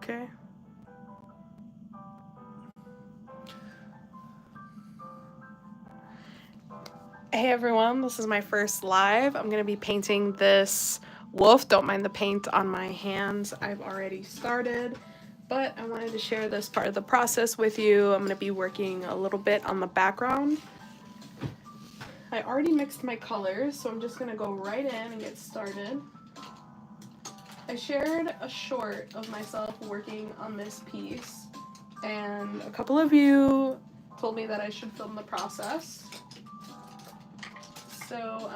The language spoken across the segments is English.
Okay. Hey everyone, this is my first live. I'm going to be painting this wolf. Don't mind the paint on my hands. I've already started, but I wanted to share this part of the process with you. I'm going to be working a little bit on the background. I already mixed my colors, so I'm just going to go right in and get started. I shared a short of myself working on this piece, and a couple of you told me that I should film the process. So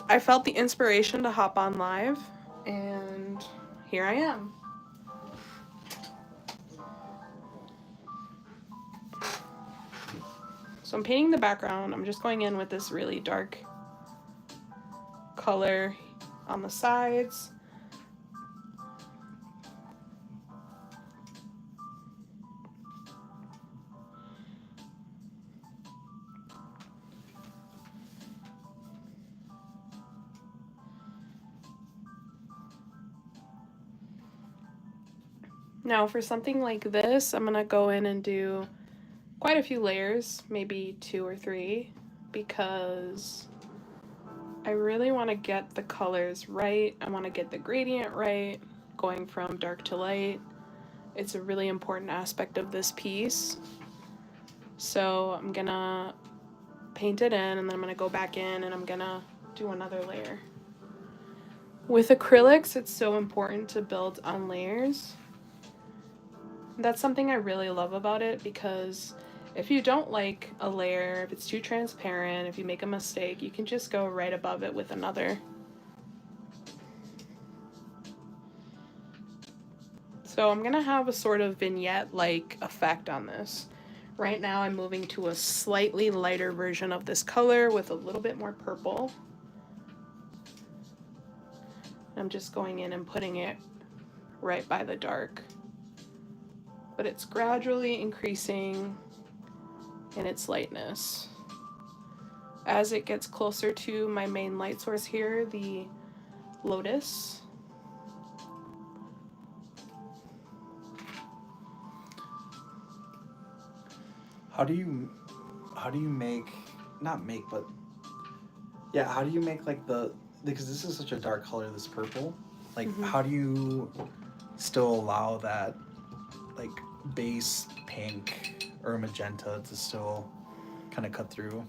I felt the inspiration to hop on live, and here I am. So I'm painting the background. I'm just going in with this really dark color on the sides. Now for something like this, I'm gonna go in and do quite a few layers, maybe 2 or 3, because I really want to get the colors right. I want to get the gradient right, going from dark to light. It's a really important aspect of this piece. So I'm gonna paint it in, and then I'm gonna go back in and I'm gonna do another layer. With acrylics, it's so important to build on layers. That's something I really love about it, because if you don't like a layer, if it's too transparent, if you make a mistake, you can just go right above it with another. So I'm gonna have a sort of vignette-like effect on this. Right now I'm moving to a slightly lighter version of this color with a little bit more purple. I'm just going in and putting it right by the dark. But it's gradually increasing in its lightness. As it gets closer to my main light source here, the lotus, How do you make, not make, but yeah, how do you make like because this is such a dark color, this purple, like how do you still allow that like base pink or magenta to still kind of cut through?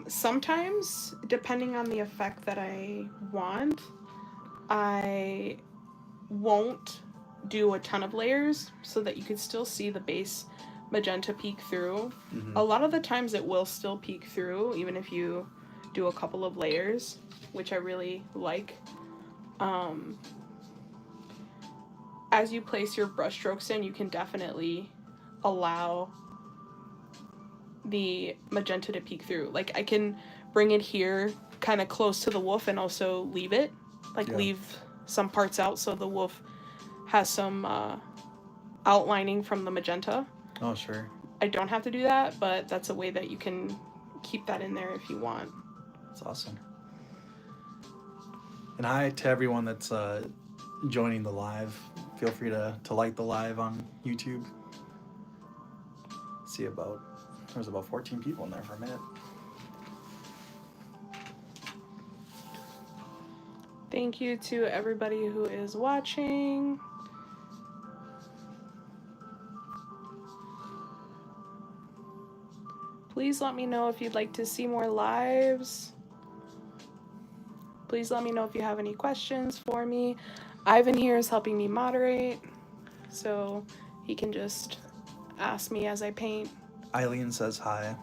Sometimes, depending on the effect that I want, I won't do a ton of layers so that you can still see the base magenta peek through. A lot of the times it will still peek through, even if you do a couple of layers, which I really like. As you place your brush strokes in, you can definitely allow the magenta to peek through. Like, I can bring it here kind of close to the wolf and also leave it, like leave some parts out so the wolf has some outlining from the magenta. Oh, sure. I don't have to do that, but that's a way that you can keep that in there if you want. That's awesome. And hi to everyone that's joining the live. Feel free to like the live on YouTube. See, there's about 14 people in there for a minute. Thank you to everybody who is watching. Please let me know if you'd like to see more lives. Please let me know if you have any questions for me. Ivan here is helping me moderate, so he can just ask me as I paint. Eileen says hi.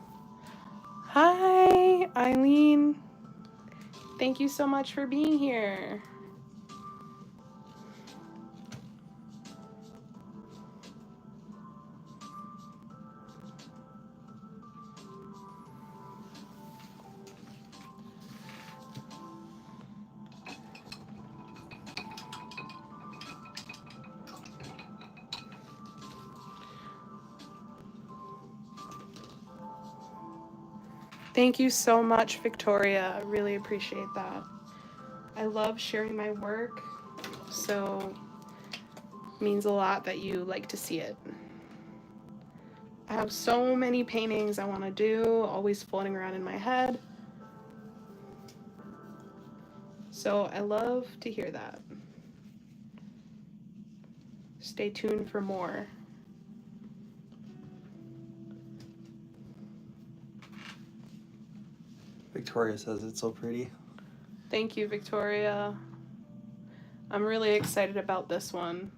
Hi, Eileen. Thank you so much for being here. Thank you so much, Victoria. I really appreciate that. I love sharing my work. so it means a lot that you like to see it. I have so many paintings I want to do, always floating around in my head. So I love to hear that. Stay tuned for more. Victoria says it's so pretty. Thank you, Victoria. I'm really excited about this one.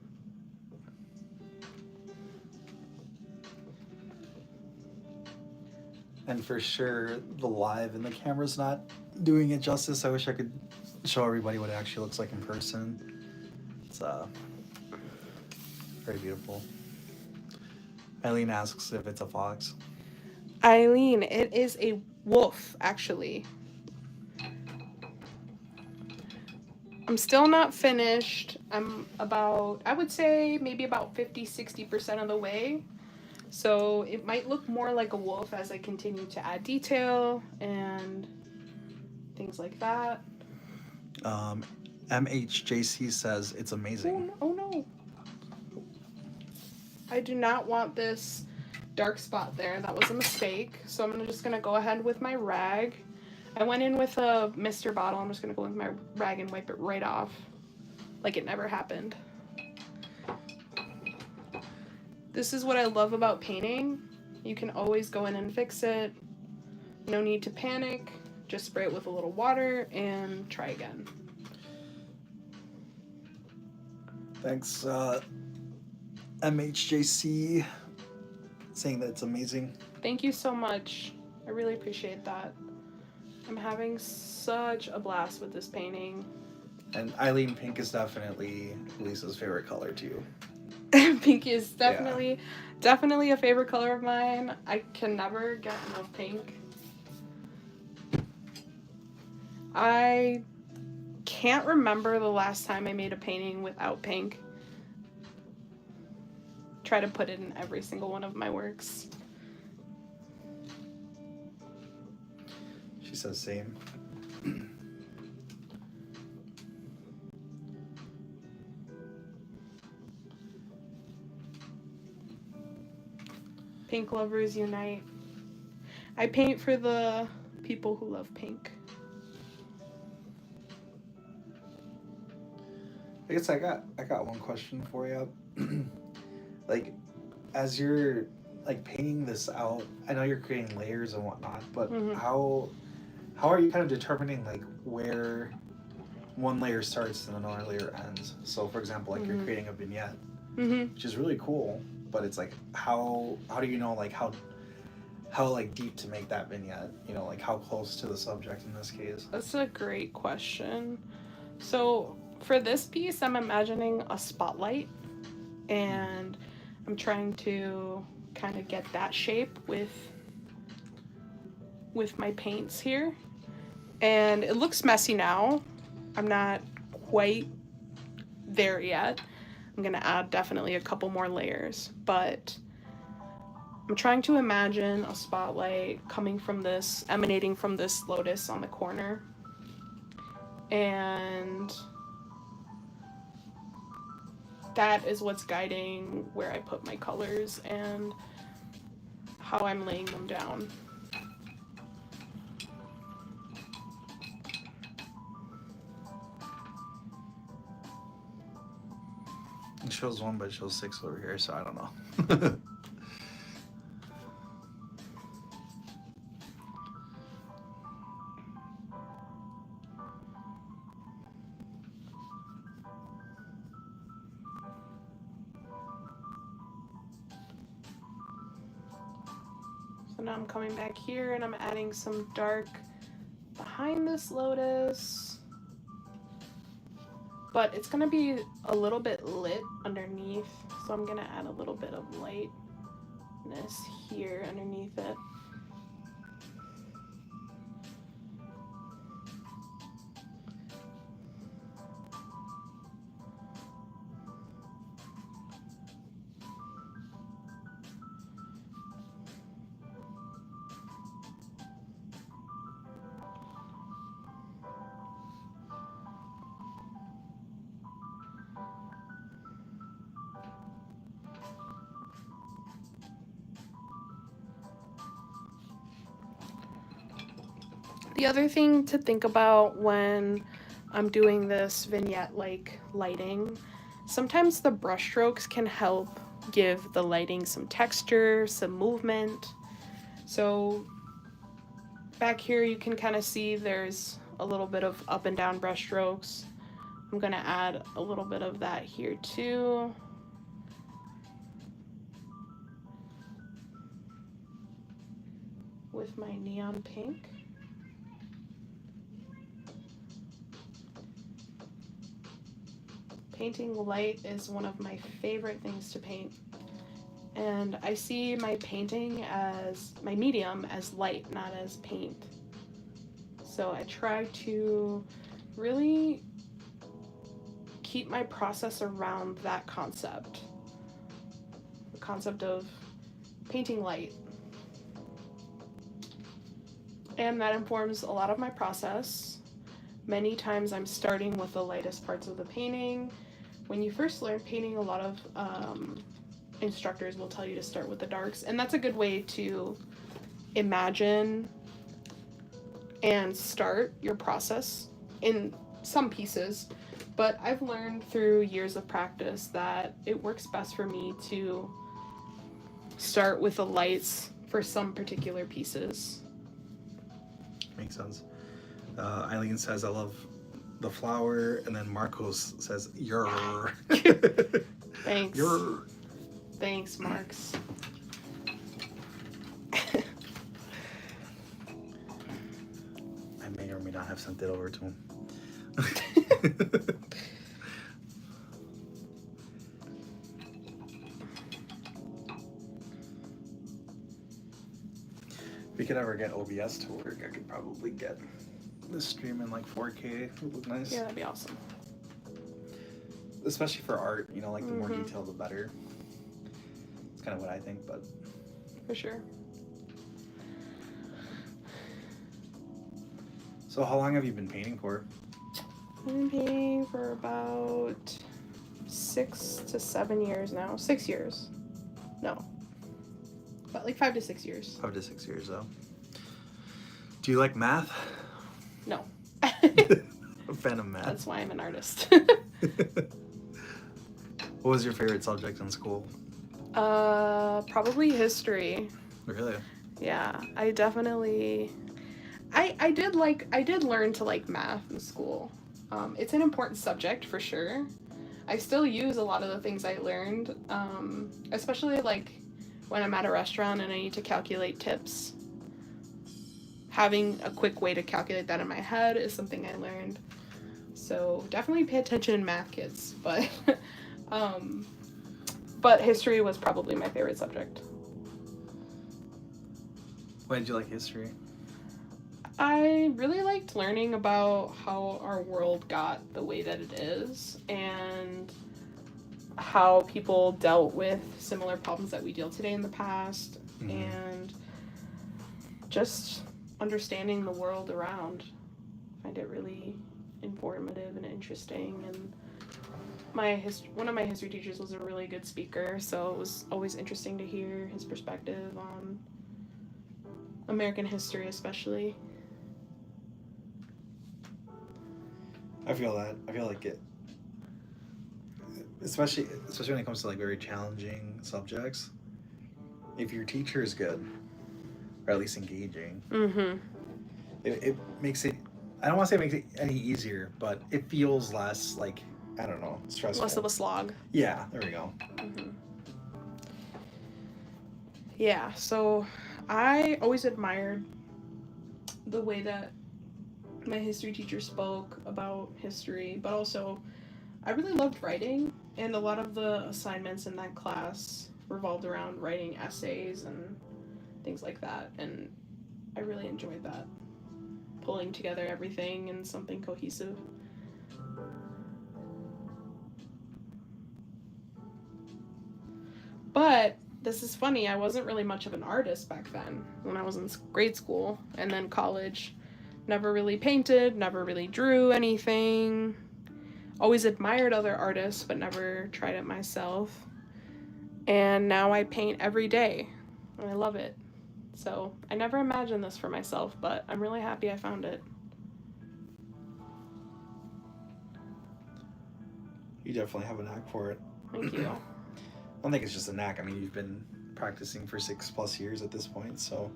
And for sure, the live and the camera's not doing it justice. I wish I could show everybody what it actually looks like in person. It's very beautiful. Eileen asks if it's a fox. Eileen, it is a wolf, actually. I'm still not finished. I'm about, I would say, maybe about 50-60% of the way. So it might look more like a wolf as I continue to add detail and things like that. MHJC says it's amazing. Oh no. I do not want this dark spot there. That was a mistake. So I'm just going to go ahead with my rag. I went in with a mister bottle. I'm just going to go with my rag and wipe it right off like it never happened. This is what I love about painting. You can always go in and fix it. No need to panic. Just spray it with a little water and try again. Thanks, MHJC, saying that it's amazing. Thank you so much. I really appreciate that. I'm having such a blast with this painting. And Eileen, pink is definitely Lisa's favorite color too. Pink is definitely a favorite color of mine. I can never get enough pink. I can't remember the last time I made a painting without pink. Try to put it in every single one of my works. She says same. Pink lovers unite. I paint for the people who love pink. I guess I got one question for you. Like, as you're like painting this out, I know you're creating layers and whatnot, but how are you kind of determining like where one layer starts and another layer ends? So, for example, like you're creating a vignette, which is really cool, but it's like how do you know like how like deep to make that vignette? You know, like how close to the subject in this case? That's a great question. So for this piece, I'm imagining a spotlight, and I'm trying to kind of get that shape with my paints here. And it looks messy now. I'm not quite there yet. I'm gonna add definitely a couple more layers, but I'm trying to imagine a spotlight coming from this, emanating from this lotus on the corner. And that is what's guiding where I put my colors and how I'm laying them down. It shows 1, but it shows 6 over here, so I don't know. So now I'm coming back here and I'm adding some dark behind this lotus. But it's gonna be a little bit lit underneath, so I'm gonna add a little bit of lightness here underneath it. The other thing to think about when I'm doing this vignette like lighting, sometimes the brush strokes can help give the lighting some texture, some movement. So back here you can kind of see there's a little bit of up and down brush strokes. I'm going to add a little bit of that here too. With my neon pink. Painting light is one of my favorite things to paint. And I see my painting as, my medium as light, not as paint. So I try to really keep my process around that concept. The concept of painting light. And that informs a lot of my process. Many times I'm starting with the lightest parts of the painting. When you first learn painting, a lot of instructors will tell you to start with the darks, and that's a good way to imagine and start your process in some pieces. But I've learned through years of practice that it works best for me to start with the lights for some particular pieces. Makes sense. Eileen says, I love the flower, and then Marcos says, "Yer." Thanks. Yer. Thanks, Marks. I may or may not have sent it over to him. If we could ever get OBS to work, I could probably get this stream in like 4K. It would look nice. Yeah, that'd be awesome. Especially for art, you know, like the more detail, the better. It's kind of what I think, but. For sure. So how long have you been painting for? I've been painting for about 6 to 7 years now. 6 years. No. But like 5 to 6 years. 5 to 6 years, though. Do you like math? No. A fan of math. That's why I'm an artist. What was your favorite subject in school? Probably history. Really? Yeah, I definitely. I did learn to like math in school. It's an important subject for sure. I still use a lot of the things I learned, especially like when I'm at a restaurant and I need to calculate tips. Having a quick way to calculate that in my head is something I learned. So definitely pay attention in math, kids. But history was probably my favorite subject. Why did you like history? I really liked learning about how our world got the way that it is and how people dealt with similar problems that we deal today in the past, and just understanding the world around. I find it really informative and interesting, and one of my history teachers was a really good speaker, so it was always interesting to hear his perspective on American history especially. I feel that. I feel like it, especially when it comes to like very challenging subjects. If your teacher is good, or at least engaging, it makes it. I don't want to say it makes it any easier, but it feels less like, I don't know, stressful. Less of a slog. Yeah, there we go. Yeah, so I always admired the way that my history teacher spoke about history, but also I really loved writing, and a lot of the assignments in that class revolved around writing essays and things like that, and I really enjoyed that, pulling together everything in something cohesive. But this is funny, I wasn't really much of an artist back then when I was in grade school and then college. Never really painted, never really drew anything. Always admired other artists, but never tried it myself. And now I paint every day, and I love it. So I never imagined this for myself, but I'm really happy I found it. You definitely have a knack for it. Thank you. I don't think it's just a knack. I mean, you've been practicing for 6+ years at this point, so.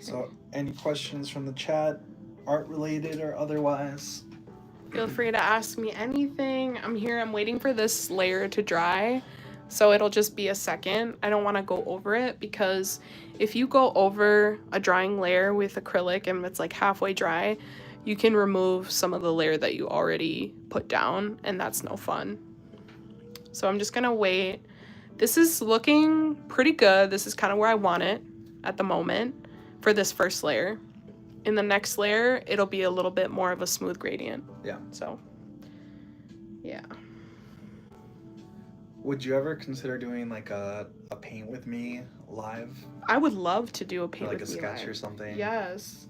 So, any questions from the chat, art related or otherwise? Feel free to ask me anything. I'm here. I'm waiting for this layer to dry, so it'll just be a second. I don't want to go over it because if you go over a drying layer with acrylic and it's like halfway dry, you can remove some of the layer that you already put down, and that's no fun. So I'm just gonna wait. This is looking pretty good. This is kind of where I want it at the moment for this first layer. In the next layer, it'll be a little bit more of a smooth gradient. Yeah. So, yeah. Would you ever consider doing like a paint with me live? I would love to do a paint Or like with a me sketch live. or something? Yes.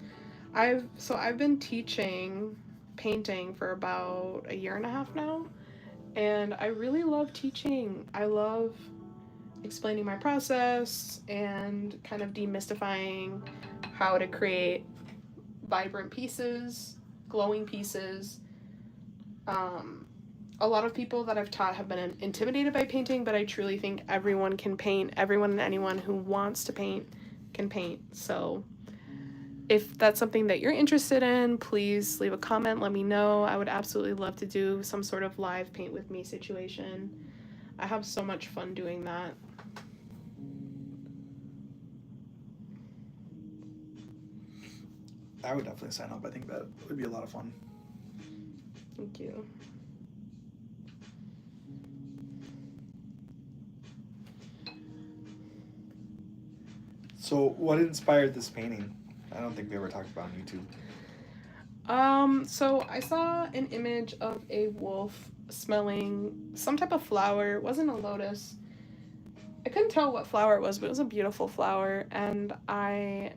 I've been teaching painting for about a year and a half now, and I really love teaching. I love explaining my process and kind of demystifying how to create vibrant pieces, glowing pieces. A lot of people that I've taught have been intimidated by painting, but I truly think everyone can paint. Everyone and anyone who wants to paint can paint. So if that's something that you're interested in, please leave a comment, let me know. I would absolutely love to do some sort of live paint with me situation. I have so much fun doing that. I would definitely sign up. I think that would be a lot of fun. Thank you. So, what inspired this painting? I don't think we ever talked about on YouTube. So I saw an image of a wolf smelling some type of flower. It wasn't a lotus. I couldn't tell what flower it was, but it was a beautiful flower, and I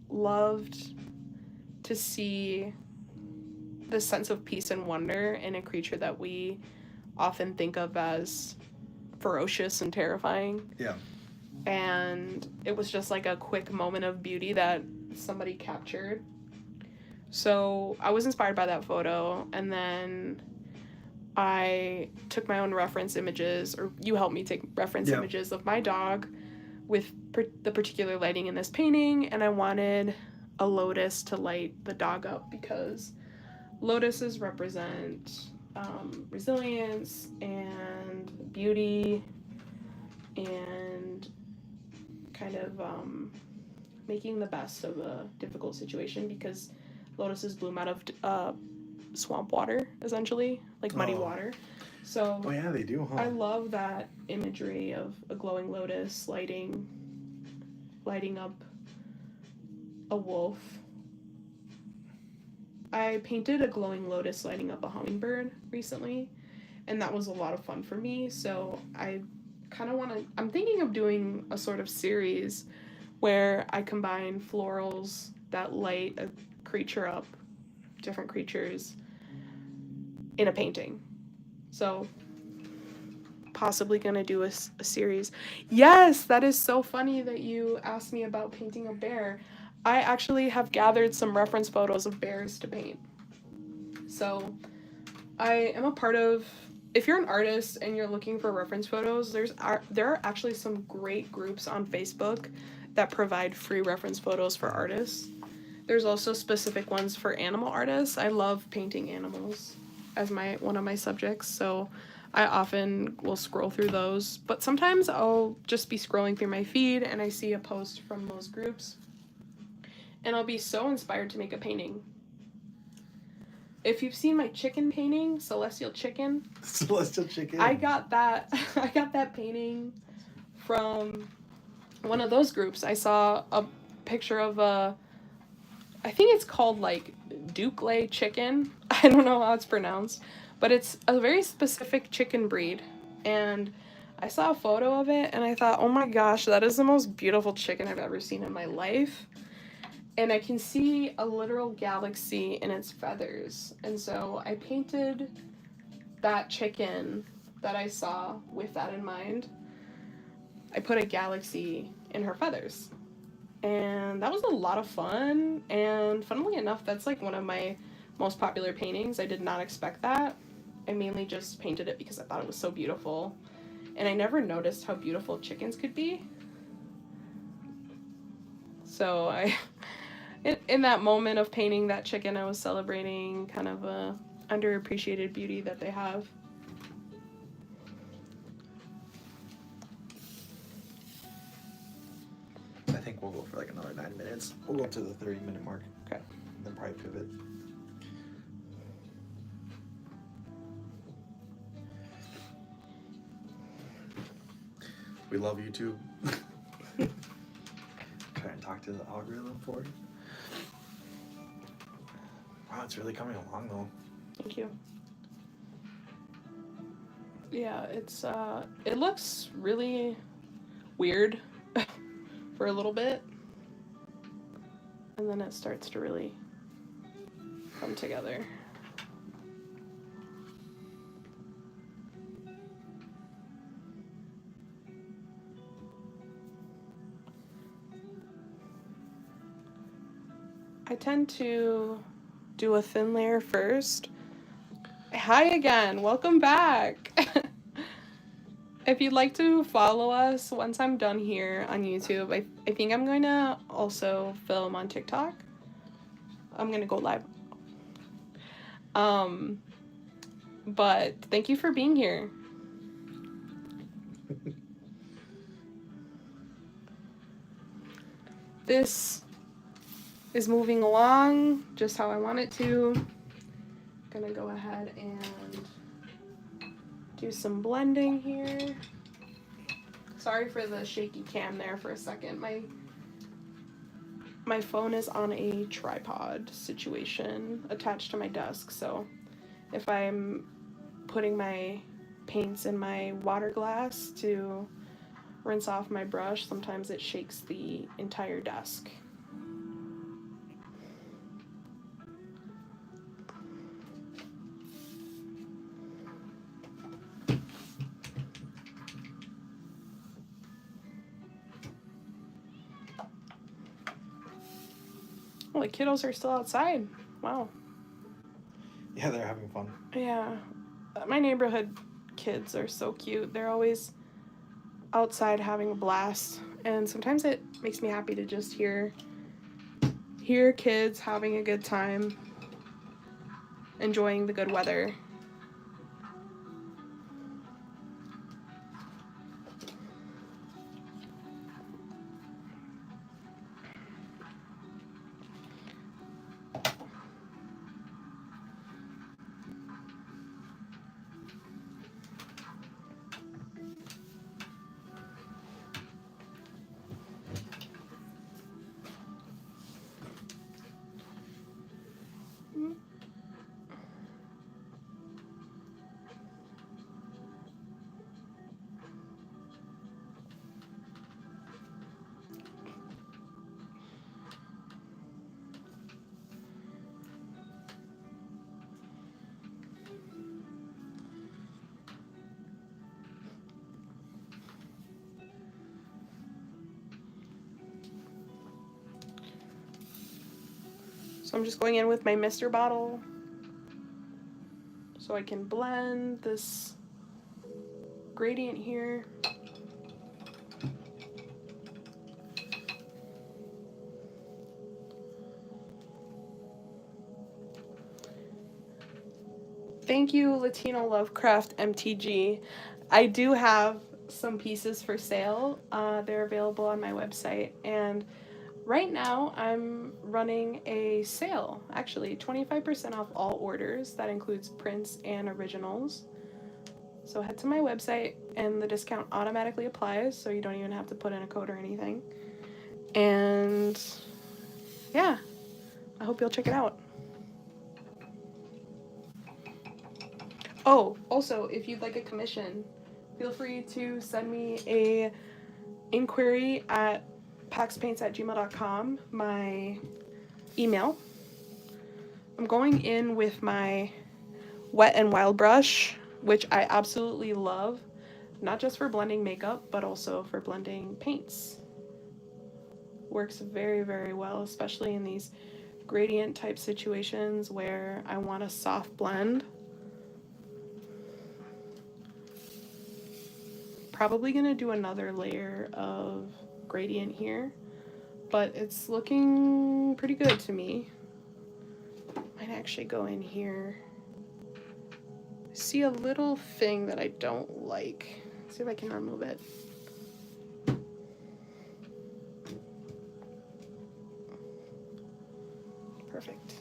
loved to see the sense of peace and wonder in a creature that we often think of as ferocious and terrifying. Yeah. And it was just like a quick moment of beauty that somebody captured. So I was inspired by that photo, and then I took my own reference images, or you helped me take reference images of my dog with the particular lighting in this painting, and I wanted a lotus to light the dog up because lotuses represent resilience and beauty and kind of making the best of a difficult situation, because lotuses bloom out of swamp water, essentially, like muddy water. So oh yeah, they do, huh? I love that imagery of a glowing lotus lighting up a wolf. I painted a glowing lotus lighting up a hummingbird recently, and that was a lot of fun for me. So I kind of I'm thinking of doing a sort of series where I combine florals that light a creature up, different creatures, in a painting. So possibly gonna do a series. Yes, that is so funny that you asked me about painting a bear. I actually have gathered some reference photos of bears to paint. So I am a part of, if you're an artist and you're looking for reference photos, there are actually some great groups on Facebook that provide free reference photos for artists. There's also specific ones for animal artists. I love painting animals as one of my subjects, so I often will scroll through those. But sometimes I'll just be scrolling through my feed and I see a post from those groups, and I'll be so inspired to make a painting. If you've seen my chicken painting, Celestial Chicken. Celestial Chicken. I got that painting from one of those groups. I saw a picture of I think it's called like Duke lay chicken. I don't know how it's pronounced, but it's a very specific chicken breed. And I saw a photo of it and I thought, oh my gosh, that is the most beautiful chicken I've ever seen in my life. And I can see a literal galaxy in its feathers. And so I painted that chicken that I saw with that in mind. I put a galaxy in her feathers. And that was a lot of fun. And funnily enough, that's like one of my most popular paintings. I did not expect that. I mainly just painted it because I thought it was so beautiful. And I never noticed how beautiful chickens could be. So in that moment of painting that chicken, I was celebrating kind of a underappreciated beauty that they have. I think we'll go for like another 9 minutes. We'll go to the 30-minute mark. Okay. Then probably pivot. We love YouTube. Try and talk to the algorithm for you. Wow, it's really coming along though. Thank you. Yeah, it's it looks really weird for a little bit. And then it starts to really come together. I tend to do a thin layer first. Hi again, welcome back. If you'd like to follow us once I'm done here on YouTube, I think I'm going to also film on TikTok. I'm going to go live. But thank you for being here. This is moving along just how I want it to. Gonna go ahead and do some blending here. Sorry for the shaky cam there for a second. My phone is on a tripod situation attached to my desk, so if I'm putting my paints in my water glass to rinse off my brush, sometimes it shakes the entire desk. Well, the kiddos are still outside. Wow. Yeah, they're having fun. Yeah. My neighborhood kids are so cute. They're always outside having a blast. And sometimes it makes me happy to just hear kids having a good time, enjoying the good weather. So I'm just going in with my mister bottle so I can blend this gradient here. Thank you, Latino Lovecraft MTG. I do have some pieces for sale. They're available on my website, and right now I'm running a sale, actually 25% off all orders. That includes prints and originals. So head to my website and the discount automatically applies, so you don't even have to put in a code or anything. And yeah, I hope you'll check it out. Oh, also, if you'd like a commission, feel free to send me a inquiry at paxpaints@gmail.com, my email. I'm going in with my Wet and Wild brush, which I absolutely love, not just for blending makeup, but also for blending paints. Works very, very well, especially in these gradient type situations where I want a soft blend. Probably gonna do another layer of gradient here, but it's looking pretty good to me. Might actually go in here. See a little thing that I don't like. See if I can remove it. Perfect.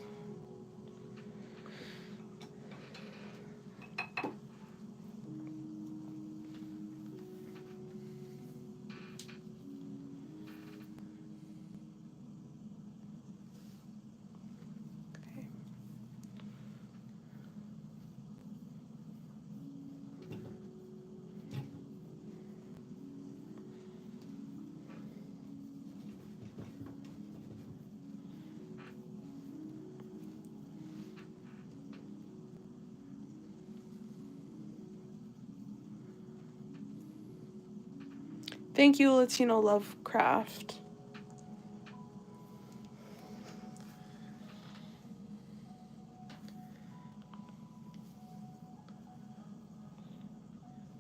Thank you, Latino Lovecraft.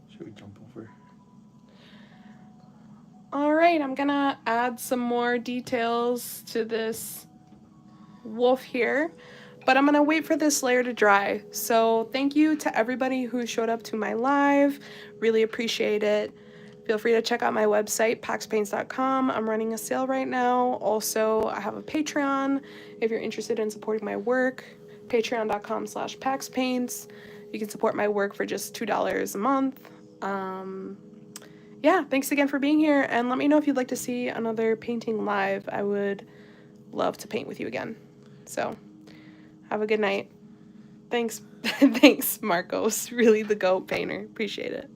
Should we jump over? All right, I'm gonna add some more details to this wolf here, but I'm gonna wait for this layer to dry. So thank you to everybody who showed up to my live. Really appreciate it. Feel free to check out my website, paxpaints.com. I'm running a sale right now. Also, I have a Patreon if you're interested in supporting my work, patreon.com/paxpaints. You can support my work for just $2 a month. Yeah, thanks again for being here, and let me know if you'd like to see another painting live. I would love to paint with you again. So, have a good night. Thanks, thanks, Marcos. Really the GOAT painter. Appreciate it.